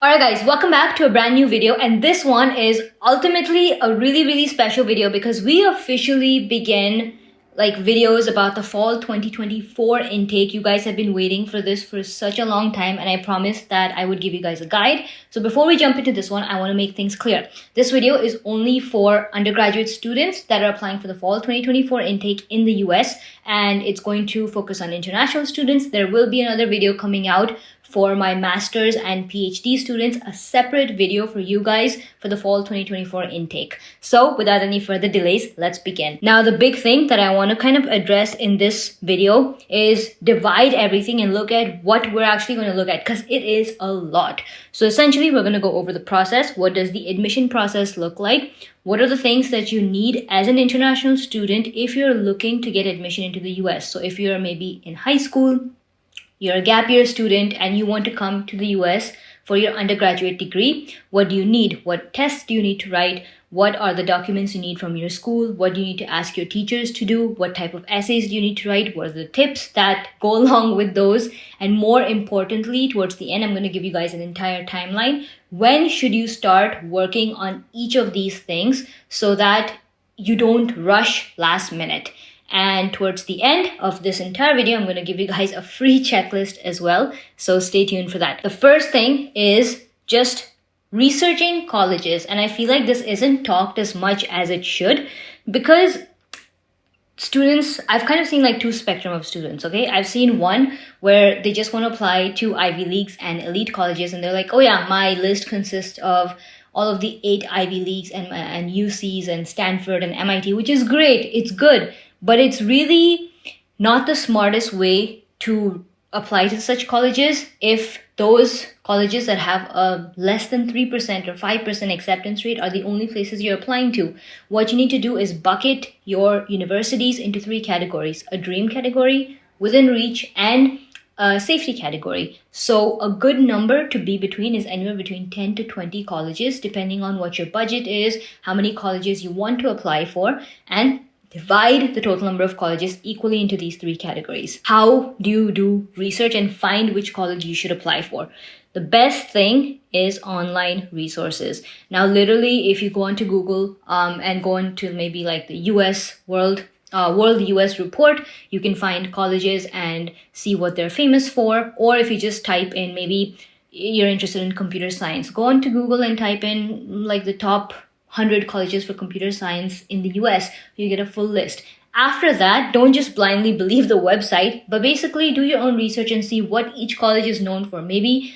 Alright guys, welcome back to a brand new video, and this one is ultimately a really special video because we officially begin videos about the fall 2024 intake. You guys have been waiting for this for such a long time, and I promised that I would give you guys a guide. So before we jump into this one, I want to make things clear. This video is only for undergraduate students that are applying for the fall 2024 intake in the US, and it's going to focus on international students. There will be another video coming out for my master's and PhD students, a separate video for you guys for the fall 2024 intake. So without any further delays, let's begin. Now, the big thing that I want to kind of address in this video is divide everything and look at what we're actually going to look at, because it is a lot. So essentially, we're going to go over the process. What does the admission process look like? What are the things that you need as an international student if you're looking to get admission into the US? So if you're maybe in high school, you're a gap year student and you want to come to the US for your undergraduate degree, what do you need? What tests do you need to write? What are the documents you need from your school? What do you need to ask your teachers to do? What type of essays do you need to write? What are the tips that go along with those? And more importantly, towards the end, I'm going to give you guys an entire timeline. When should you start working on each of these things so that you don't rush last minute? And towards the end of this entire video, I'm going to give you guys a free checklist as well. So stay tuned for that. The first thing is just researching colleges. And I feel like this isn't talked as much as it should because students, I've kind of seen like two spectrum of students, okay? I've seen one where they just want to apply to Ivy Leagues and elite colleges. And they're like, oh yeah, my list consists of all of the 8 Ivy Leagues and UCs and Stanford and MIT, which is great. It's good. But it's really not the smartest way to apply to such colleges if those colleges that have a less than 3% or 5% acceptance rate are the only places you're applying to. What you need to do is bucket your universities into 3 categories: a dream category, within reach, and a safety category. So a good number to be between is anywhere between 10 to 20 colleges, depending on what your budget is, how many colleges you want to apply for, and divide the total number of colleges equally into these 3 categories. How do you do research and find which college you should apply for? The best thing is online resources. Now, literally, if you go onto Google and go into maybe like the US World US report, you can find colleges and see what they're famous for. Or if you just type in, maybe you're interested in computer science, go onto Google and type in like the top 100 colleges for computer science in the US, you get a full list. After that, don't just blindly believe the website, but basically do your own research and see what each college is known for. Maybe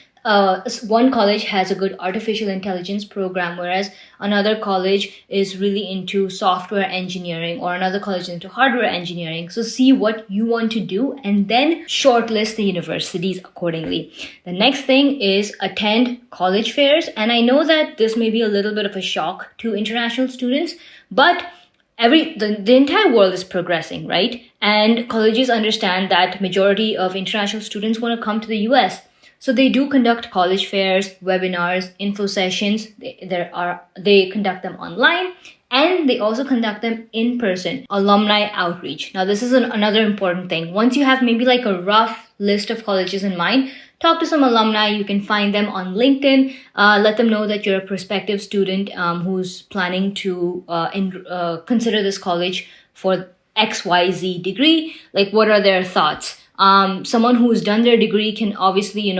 one college has a good artificial intelligence program, whereas another college is really into software engineering, or another college is into hardware engineering. So see what you want to do and then shortlist the universities accordingly. The next thing is attend college fairs. And I know that this may be a little bit of a shock to international students, but the entire world is progressing, right? And colleges understand that majority of international students want to come to the US. So they do conduct college fairs, webinars, info sessions. They conduct them online, and they also conduct them in person, alumni outreach. Now, this is another important thing. Once you have maybe like a rough list of colleges in mind, talk to some alumni. You can find them on LinkedIn. Let them know that you're a prospective student who's planning to consider this college for XYZ degree. Like, what are their thoughts? Someone who's done their degree can obviously,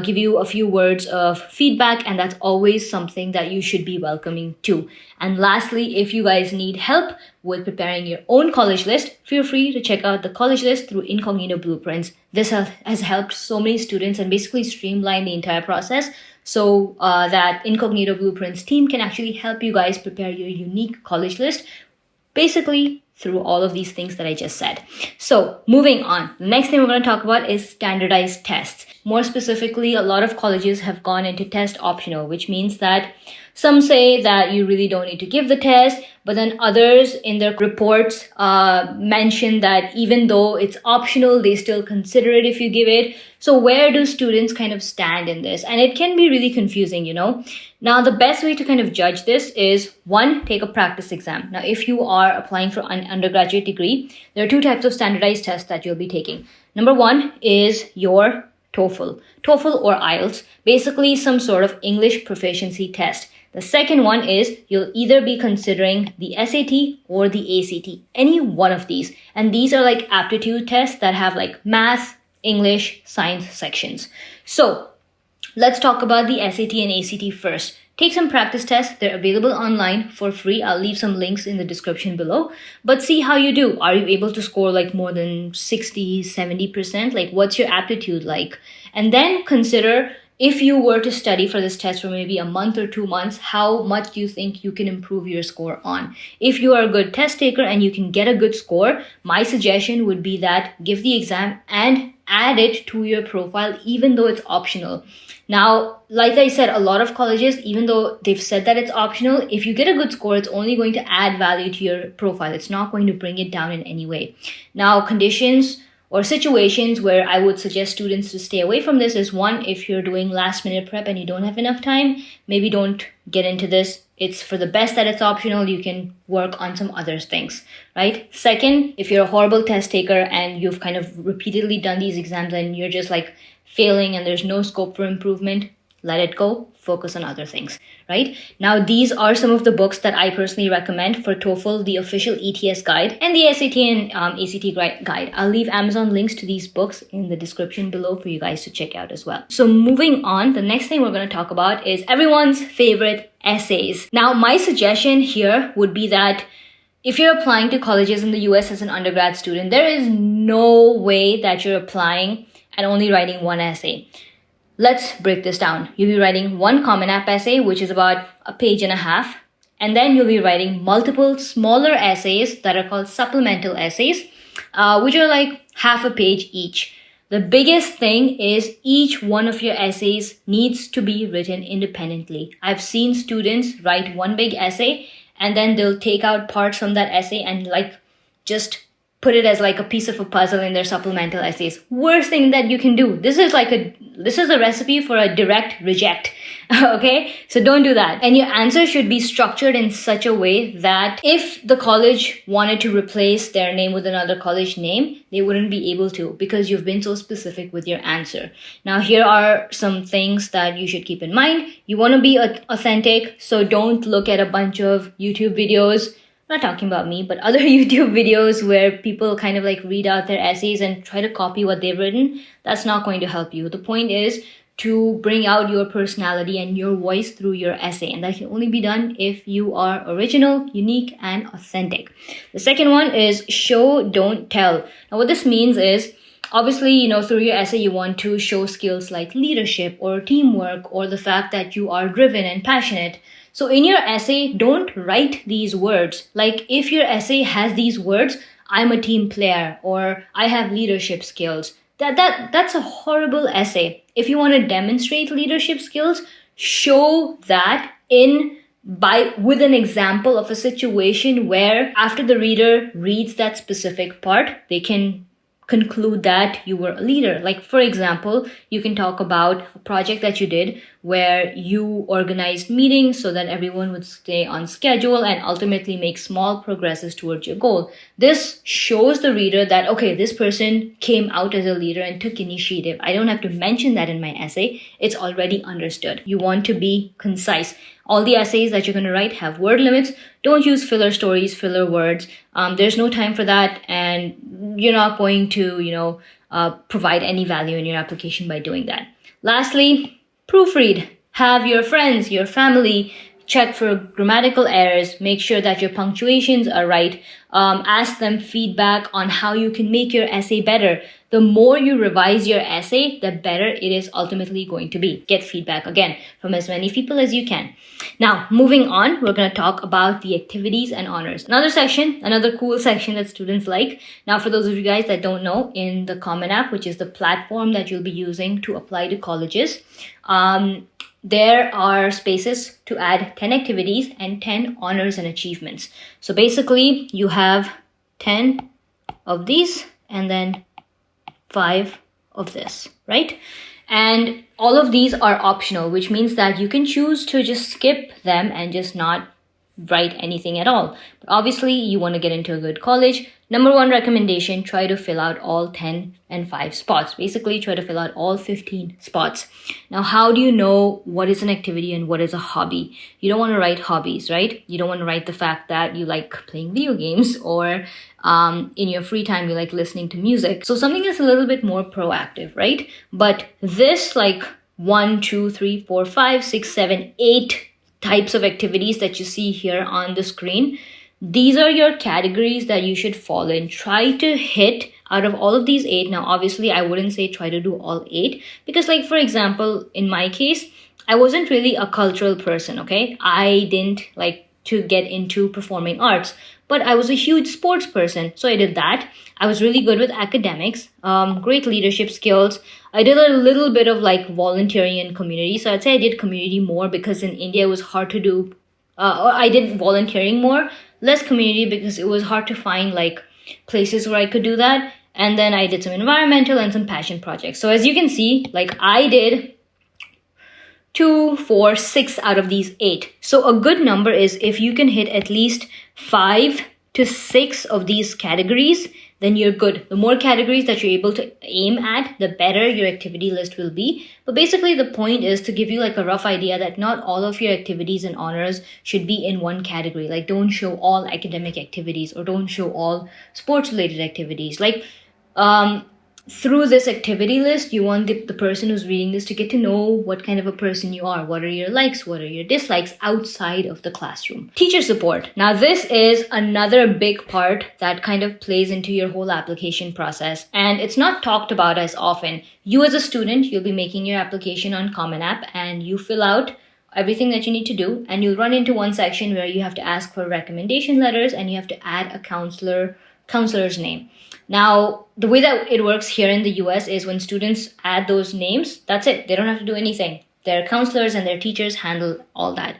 give you a few words of feedback, and that's always something that you should be welcoming to. And lastly, if you guys need help with preparing your own college list, feel free to check out the college list through Incognito Blueprints. This has helped so many students and basically streamline the entire process so that Incognito Blueprints team can actually help you guys prepare your unique college list, basically through all of these things that I just said. So moving on, the next thing we're going to talk about is standardized tests. More specifically, a lot of colleges have gone into test optional, which means that some say that you really don't need to give the test, but then others in their reports mention that even though it's optional, they still consider it if you give it. So where do students kind of stand in this? And it can be really confusing, Now, the best way to kind of judge this is, 1, take a practice exam. Now, if you are applying for an undergraduate degree, there are 2 types of standardized tests that you'll be taking. Number 1 is your TOEFL or IELTS, basically some sort of English proficiency test. The second one is you'll either be considering the SAT or the ACT, any one of these. And these are like aptitude tests that have like math, English, science sections. So let's talk about the SAT and ACT first. Take some practice tests. They're available online for free. I'll leave some links in the description below. But see how you do. Are you able to score like more than 60, 70%? Like what's your aptitude like? And then consider, if you were to study for this test for maybe a month or 2 months, how much do you think you can improve your score on? If you are a good test taker and you can get a good score, my suggestion would be that give the exam and add it to your profile, even though it's optional. Now, like I said, a lot of colleges, even though they've said that it's optional, if you get a good score, it's only going to add value to your profile. It's not going to bring it down in any way. Now, conditions or situations where I would suggest students to stay away from this is, one, if you're doing last minute prep and you don't have enough time, maybe don't get into this. It's for the best that it's optional. You can work on some other things, right? Second, if you're a horrible test taker and you've kind of repeatedly done these exams and you're just like failing and there's no scope for improvement, let it go. Focus on other things, right? Now, these are some of the books that I personally recommend for TOEFL, the official ETS guide, and the SAT and ACT guide. I'll leave Amazon links to these books in the description below for you guys to check out as well. So moving on, the next thing we're going to talk about is everyone's favorite essays. Now, my suggestion here would be that if you're applying to colleges in the US as an undergrad student, there is no way that you're applying and only writing one essay. Let's break this down. You'll be writing one Common App essay, which is about a page and a half. And then you'll be writing multiple smaller essays that are called supplemental essays, which are like half a page each. The biggest thing is each one of your essays needs to be written independently. I've seen students write one big essay and then they'll take out parts from that essay and like just put it as like a piece of a puzzle in their supplemental essays. Worst thing that you can do. This is a recipe for a direct reject. Okay? So don't do that. And your answer should be structured in such a way that if the college wanted to replace their name with another college name, they wouldn't be able to because you've been so specific with your answer. Now, here are some things that you should keep in mind. You want to be authentic, so don't look at a bunch of YouTube videos. Not talking about me, but other YouTube videos where people kind of like read out their essays and try to copy what they've written. That's not going to help you. The point is to bring out your personality and your voice through your essay. And that can only be done if you are original, unique, and authentic. The second one is show, don't tell. Now, what this means is, obviously, through your essay, you want to show skills like leadership or teamwork or the fact that you are driven and passionate. So in your essay, don't write these words. Like if your essay has these words, I'm a team player or I have leadership skills. That's a horrible essay. If you want to demonstrate leadership skills, show that with an example of a situation where after the reader reads that specific part, they can conclude that you were a leader. Like, for example, you can talk about a project that you did where you organized meetings so that everyone would stay on schedule and ultimately make small progresses towards your goal. This shows the reader that, okay, this person came out as a leader and took initiative. I don't have to mention that in my essay. It's already understood. You want to be concise. All the essays that you're going to write have word limits. Don't use filler stories, filler words. There's no time for that, and you're not going to, provide any value in your application by doing that. Lastly, proofread. Have your friends, your family check for grammatical errors. Make sure that your punctuations are right. Ask them feedback on how you can make your essay better. The more you revise your essay, the better it is ultimately going to be. Get feedback again from as many people as you can. Now, moving on, we're going to talk about the activities and honors. Another cool section that students like. Now, for those of you guys that don't know, in the Common App, which is the platform that you'll be using to apply to colleges, there are spaces to add 10 activities and 10 honors and achievements. So basically, you have 10 of these and then 5 of this, right? And all of these are optional, which means that you can choose to just skip them and just not write anything at all. But obviously, you want to get into a good college. Number one recommendation, try to fill out all 10 and 5 spots. Basically, try to fill out all 15 spots. Now, how do you know what is an activity and what is a hobby? You don't want to write hobbies, right? You don't want to write the fact that you like playing video games or in your free time you like listening to music. So something that's a little bit more proactive, right? But this like 1, 2, 3, 4, 5, 6, 7, 8 types of activities that you see here on the screen, these are your categories that you should fall in. Try to hit out of all of these 8. Now, obviously, I wouldn't say try to do all 8 because, like, for example, in my case, I wasn't really a cultural person, okay? I didn't like to get into performing arts, but I was a huge sports person. So I did that. I was really good with academics, great leadership skills. I did a little bit of like volunteering in community. So I'd say I did community more because in India it was hard to do. I did volunteering more, less community because it was hard to find like places where I could do that. And then I did some environmental and some passion projects. So as you can see, like I did 2, 4, 6 out of these 8. So a good number is if you can hit at least 5 to 6 of these categories, then you're good. The more categories that you're able to aim at, the better your activity list will be. But basically the point is to give you like a rough idea that not all of your activities and honors should be in one category. Like don't show all academic activities or don't show all sports related activities. Like through this activity list, you want the person who's reading this to get to know what kind of a person you are. What are your likes? What are your dislikes outside of the classroom? Teacher support. Now, this is another big part that kind of plays into your whole application process. And it's not talked about as often. You as a student, you'll be making your application on Common App and you fill out everything that you need to do. And you'll run into one section where you have to ask for recommendation letters and you have to add a counselor's name. Now, the way that it works here in the US is when students add those names, that's it. They don't have to do anything. Their counselors and their teachers handle all that.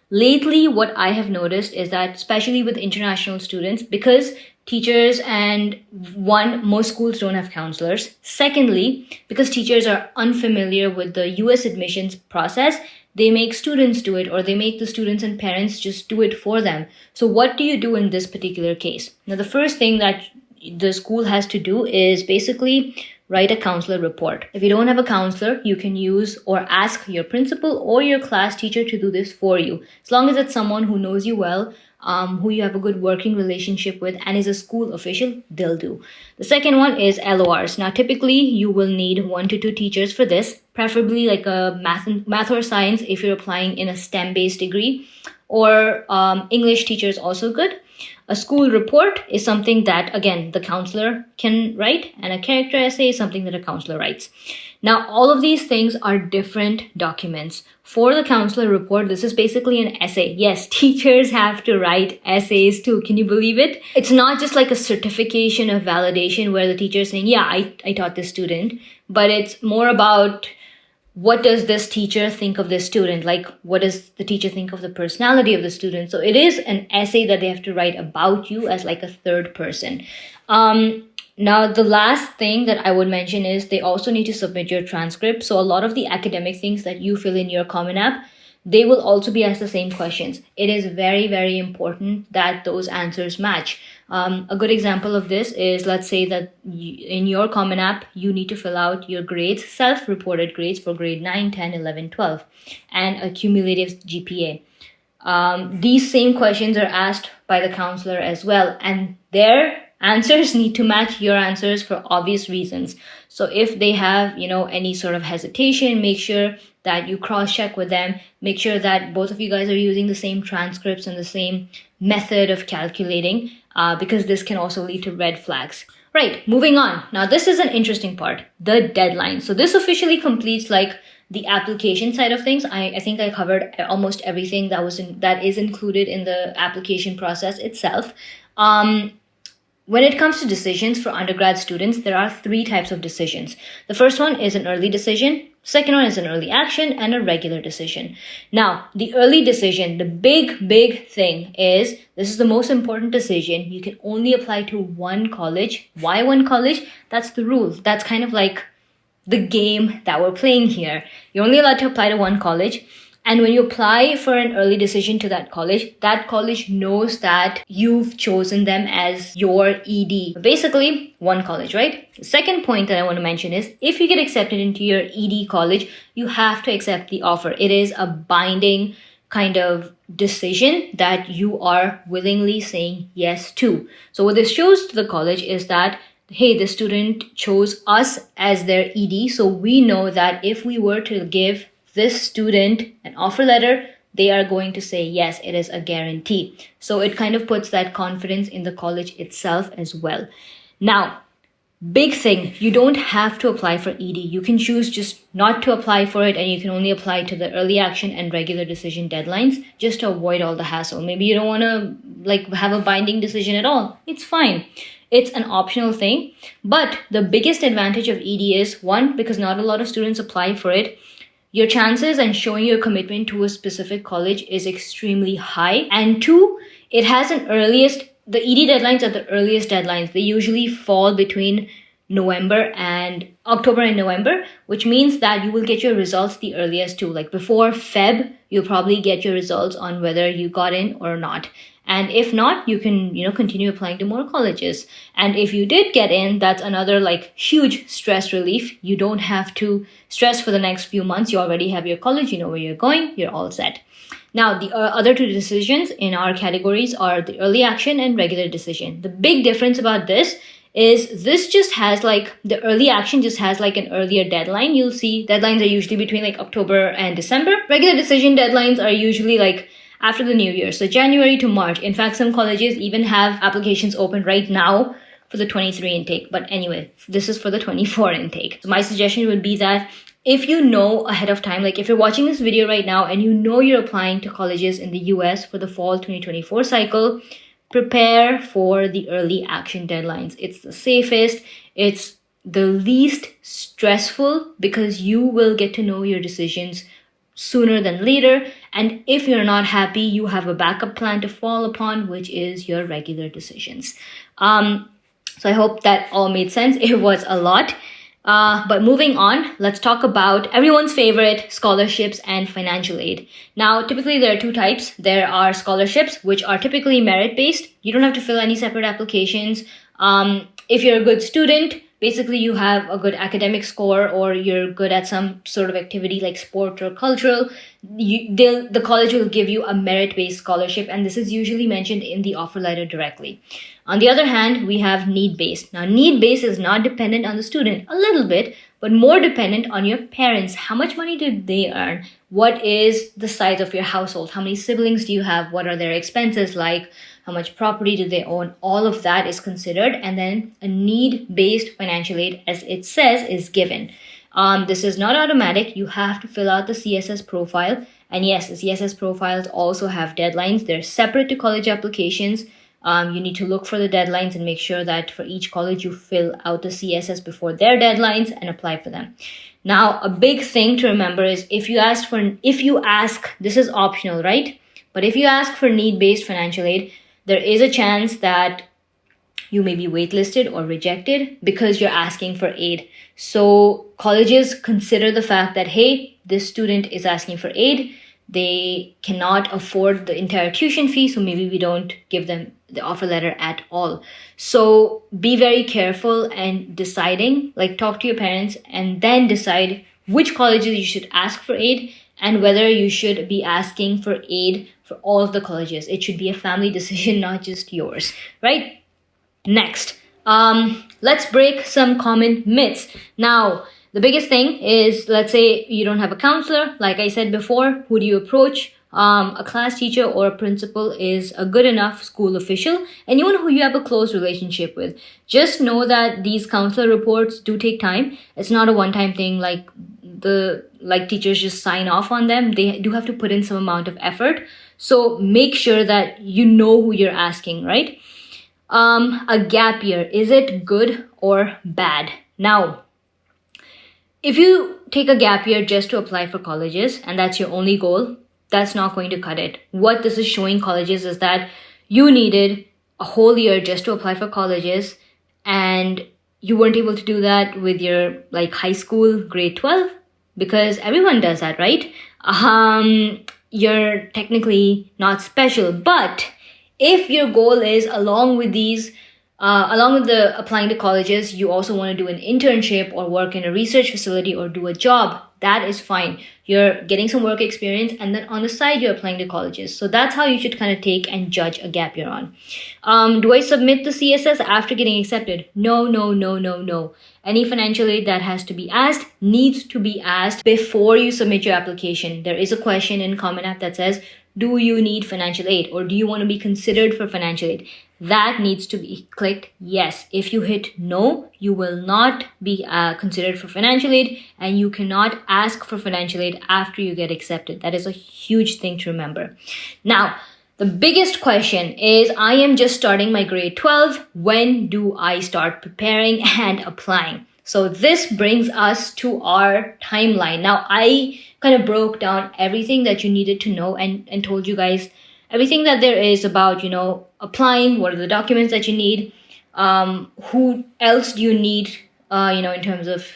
Lately, what I have noticed is that, especially with international students, because teachers and most schools don't have counselors. Secondly, because teachers are unfamiliar with the US admissions process, they make students do it or they make the students and parents just do it for them. So what do you do in this particular case? Now, the first thing that the school has to do is basically write a counselor report. If you don't have a counselor, you can use or ask your principal or your class teacher to do this for you. As long as it's someone who knows you well, who you have a good working relationship with and is a school official, they'll do. The second one is LORs. Now, typically you will need 1 to 2 teachers for this, preferably like a math or science if you're applying in a STEM-based degree, or English teacher is also good. A school report is something that, again, the counselor can write, and a character essay is something that a counselor writes. Now, all of these things are different documents. For the counselor report, this is basically an essay. Yes, teachers have to write essays too. Can you believe it? It's not just like a certification of validation where the teacher is saying, yeah, I taught this student, but it's more about what does this teacher think of this student? Like, what does the teacher think of the personality of the student? So it is an essay that they have to write about you as like a third person. Now, the last thing that I would mention is they also need to submit your transcript. So a lot of the academic things that you fill in your Common App, they will also be asked the same questions. It is very, very important that those answers match. A good example of this is, let's say that in your Common App, you need to fill out your grades, self-reported grades for grade 9, 10, 11, 12, and a cumulative GPA. These same questions are asked by the counselor as well, and their answers need to match your answers for obvious reasons. So if they have, any sort of hesitation, make sure that you cross-check with them. Make sure that both of you guys are using the same transcripts and the same method of calculating, because this can also lead to red flags. Right, moving on. Now, this is an interesting part, the deadline. So this officially completes like the application side of things. I think I covered almost everything that is included in the application process itself. When it comes to decisions for undergrad students, there are 3 types of decisions. The first one is an early decision. Second one is an early action and a regular decision. Now, the early decision, the big thing is, this is the most important decision. You can only apply to one college. Why one college? That's the rule. That's kind of like the game that we're playing here. You're only allowed to apply to one college. And when you apply for an early decision to that college knows that you've chosen them as your ED. Basically, one college, right? The second point that I want to mention is if you get accepted into your ED college, you have to accept the offer. It is a binding kind of decision that you are willingly saying yes to. So what this shows to the college is that, hey, the student chose us as their ED, so we know that if we were to give this student an offer letter, they are going to say yes, it is a guarantee. So it kind of puts that confidence in the college itself as well. Now, big thing, you don't have to apply for ED. You can choose just not to apply for it, and you can only apply to the early action and regular decision deadlines just to avoid all the hassle. Maybe you don't want to have a binding decision at all. It's fine. It's an optional thing. But the biggest advantage of ED is, one, because not a lot of students apply for it, your chances and showing your commitment to a specific college is extremely high. And two, it has the ED deadlines are the earliest deadlines. They usually fall between October and November, which means that you will get your results the earliest too. Like before Feb, you'll probably get your results on whether you got in or not. And if not, you can, continue applying to more colleges. And if you did get in, that's another huge stress relief. You don't have to stress for the next few months. You already have your college, you know where you're going, you're all set. Now, the other two decisions in our categories are the early action and regular decision. The big difference about this is this just has the early action just has an earlier deadline. You'll see deadlines are usually between October and December. Regular decision deadlines are usually after the new year, so January to March. In fact, some colleges even have applications open right now for the 23 intake. But anyway, this is for the 24 intake. So my suggestion would be that if you know ahead of time, if you're watching this video right now and you know you're applying to colleges in the US for the fall 2024 cycle, prepare for the early action deadlines. It's the safest, it's the least stressful because you will get to know your decisions sooner than later. And if you're not happy, you have a backup plan to fall upon, which is your regular decisions. So I hope that all made sense. It was a lot. But moving on, let's talk about everyone's favorite, scholarships and financial aid. Now, typically there are two types. There are scholarships, which are typically merit-based. You don't have to fill any separate applications. If you're a good student, basically you have a good academic score or you're good at some sort of activity like sport or cultural, the college will give you a merit-based scholarship, and this is usually mentioned in the offer letter directly. On the other hand, we have need-based. Now, need-based is not dependent on the student, a little bit, but more dependent on your parents. How much money do they earn? What is the size of your household? How many siblings do you have? What are their expenses like? How much property do they own? All of that is considered, and then a need-based financial aid, as it says, is given. This is not automatic. You have to fill out the CSS profile, and yes, the CSS profiles also have deadlines. They're separate to college applications. You need to look for the deadlines and make sure that for each college you fill out the CSS before their deadlines and apply for them. Now, a big thing to remember is if you ask, this is optional, right? But if you ask for need-based financial aid, there is a chance that you may be waitlisted or rejected because you're asking for aid. So colleges consider the fact that, hey, this student is asking for aid. They cannot afford the entire tuition fee, so maybe we don't give them the offer letter at all. So be very careful and deciding, talk to your parents and then decide which colleges you should ask for aid and whether you should be asking for aid for all of the colleges. It should be a family decision, not just yours, right? Next, let's break some common myths. Now, the biggest thing is, let's say you don't have a counselor. Like I said before, who do you approach? A class teacher or a principal is a good enough school official, anyone who you have a close relationship with. Just know that these counselor reports do take time. It's not a one-time thing like teachers just sign off on them. They do have to put in some amount of effort. So make sure that you know who you're asking, right? A gap year, is it good or bad? Now, if you take a gap year just to apply for colleges and that's your only goal, that's not going to cut it. What this is showing colleges is that you needed a whole year just to apply for colleges and you weren't able to do that with your high school grade 12 because everyone does that, right? you're technically not special. But if your goal is along with the applying to colleges, you also want to do an internship or work in a research facility or do a job, that is fine. You're getting some work experience and then on the side you're applying to colleges. So that's how you should kind of take and judge a gap year on. Do I submit the CSS after getting accepted? No, no, no, no, no. Any financial aid that has to be asked needs to be asked before you submit your application. There is a question in Common App that says, do you need financial aid or do you want to be considered for financial aid? That needs to be clicked yes. If you hit no, you will not be considered for financial aid and you cannot ask for financial aid after you get accepted. That is a huge thing to remember. Now, the biggest question is, I am just starting my grade 12. When do I start preparing and applying? So this brings us to our timeline. Now, I kind of broke down everything that you needed to know and told you guys everything that there is about, applying, what are the documents that you need, who else do you need, in terms of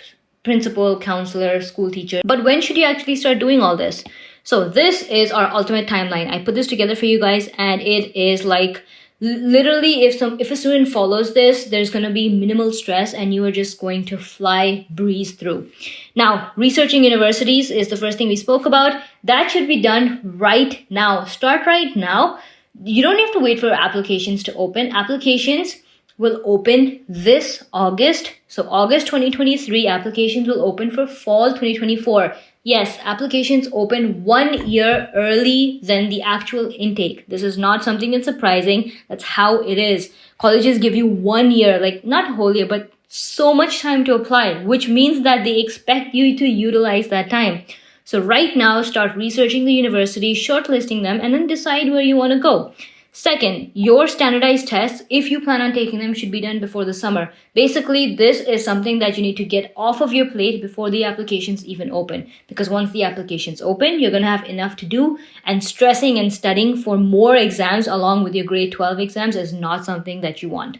principal, counselor, school teacher. But when should you actually start doing all this? So this is our ultimate timeline. I put this together for you guys and it is like literally if a student follows this, there's going to be minimal stress and you are just going to breeze through. Now, researching universities is the first thing we spoke about. That should be done right now. Start right now. You don't have to wait for applications to open. Applications will open this August. So August 2023, applications will open for fall 2024. Yes, applications open 1 year early than the actual intake. This is not something that's surprising. That's how it is. Colleges give you 1 year, like not a whole year, but so much time to apply, which means that they expect you to utilize that time. So right now, start researching the university, shortlisting them, and then decide where you want to go. Second, your standardized tests, if you plan on taking them, should be done before the summer. Basically, this is something that you need to get off of your plate before the applications even open. Because once the applications open, you're going to have enough to do, and stressing and studying for more exams along with your grade 12 exams is not something that you want.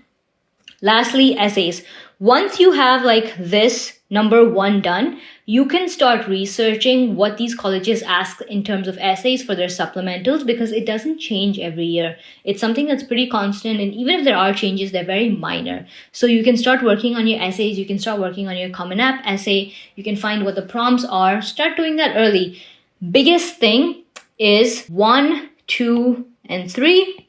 Lastly, essays. Once you have like this number 1 done, you can start researching what these colleges ask in terms of essays for their supplementals, because it doesn't change every year. It's something that's pretty constant, and even if there are changes, they're very minor. So you can start working on your essays, you can start working on your Common App essay, you can find what the prompts are, start doing that early. Biggest thing is 1, 2, and 3.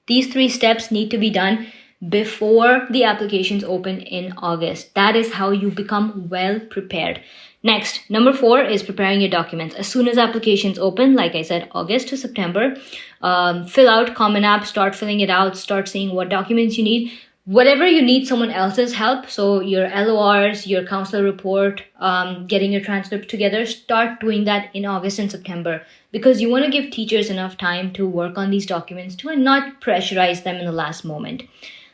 These 3 steps need to be done before the applications open in August. That is how you become well prepared. Next, number 4 is preparing your documents. As soon as applications open, like I said, August to September, fill out Common App, start filling it out, start seeing what documents you need. Whatever you need someone else's help, so your LORs, your counselor report, getting your transcripts together, start doing that in August and September, because you want to give teachers enough time to work on these documents too and not pressurize them in the last moment.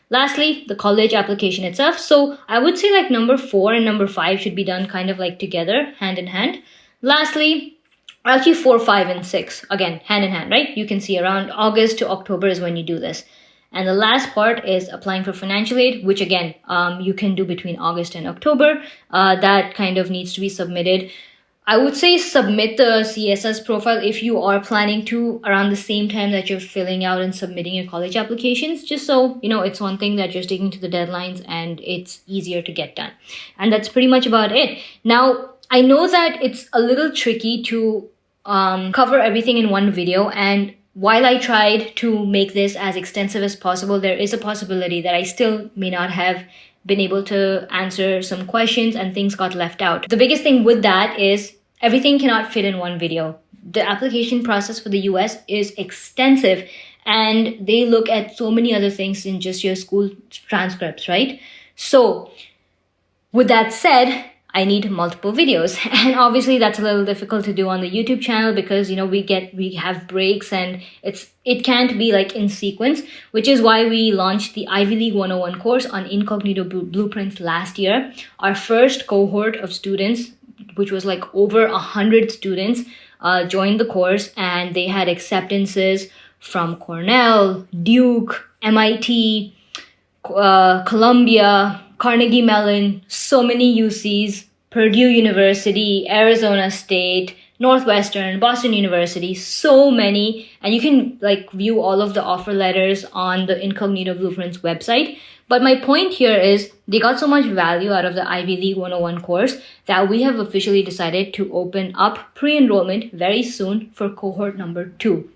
Lastly, the college application itself. So I would say like number 4 and number 5 should be done kind of like together, hand in hand. Lastly, actually 4, 5, and 6, again, hand in hand, right? You can see around August to October is when you do this. And the last part is applying for financial aid, which again, you can do between August and October. That kind of needs to be submitted. I would say submit the CSS profile if you are planning to around the same time that you're filling out and submitting your college applications, just so, it's one thing that you're sticking to the deadlines and it's easier to get done. And that's pretty much about it. Now, I know that it's a little tricky to cover everything in one video, and while I tried to make this as extensive as possible, there is a possibility that I still may not have been able to answer some questions and things got left out. The biggest thing with that is everything cannot fit in one video. The application process for the US is extensive and they look at so many other things than just your school transcripts, right? So with that said, I need multiple videos, and obviously that's a little difficult to do on the YouTube channel because we have breaks and it can't be like in sequence, which is why we launched the Ivy League 101 course on incognito blueprints last year. Our first cohort of students, which was like over 100 students, joined the course, and they had acceptances from Cornell, Duke, MIT, Columbia, Carnegie Mellon, so many UCs, Purdue University, Arizona State, Northwestern, Boston University, so many. And you can like view all of the offer letters on the Incognito Blueprints website. But my point here is they got so much value out of the Ivy League 101 course that we have officially decided to open up pre-enrollment very soon for cohort number 2.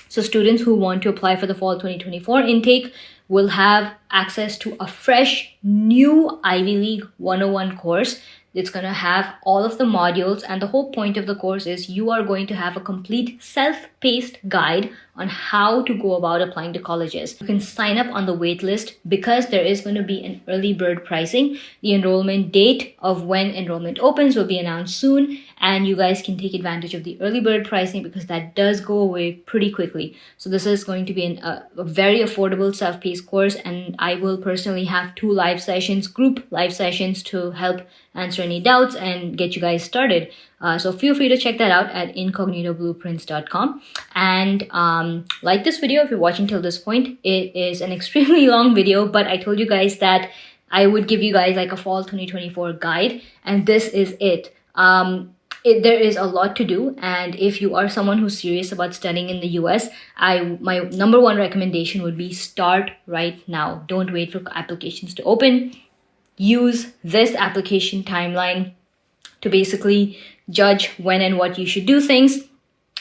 So students who want to apply for the fall 2024 intake will have access to a fresh new Ivy League 101 course. It's going to have all of the modules, and the whole point of the course is you are going to have a complete self-paced guide on how to go about applying to colleges. You can sign up on the wait list because there is going to be an early bird pricing. The enrollment date of when enrollment opens will be announced soon, and you guys can take advantage of the early bird pricing because that does go away pretty quickly. So this is going to be a very affordable self-paced course, and I will personally have 2 live sessions, group live sessions, to help answer any doubts and get you guys started. So feel free to check that out at incognitoblueprints.com. And like this video if you're watching till this point. It is an extremely long video, but I told you guys that I would give you guys like a fall 2024 guide, and this is it. There is a lot to do, and if you are someone who's serious about studying in the US, my number 1 recommendation would be start right now. Don't wait for applications to open. Use this application timeline to basically judge when and what you should do things.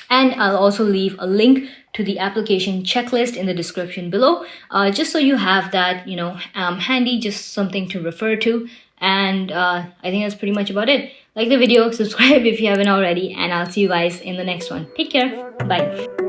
And I'll also leave a link to the application checklist in the description below, just so you have that, handy, just something to refer to. And I think that's pretty much about it. Like the video, subscribe if you haven't already, and I'll see you guys in the next one. Take care. Bye.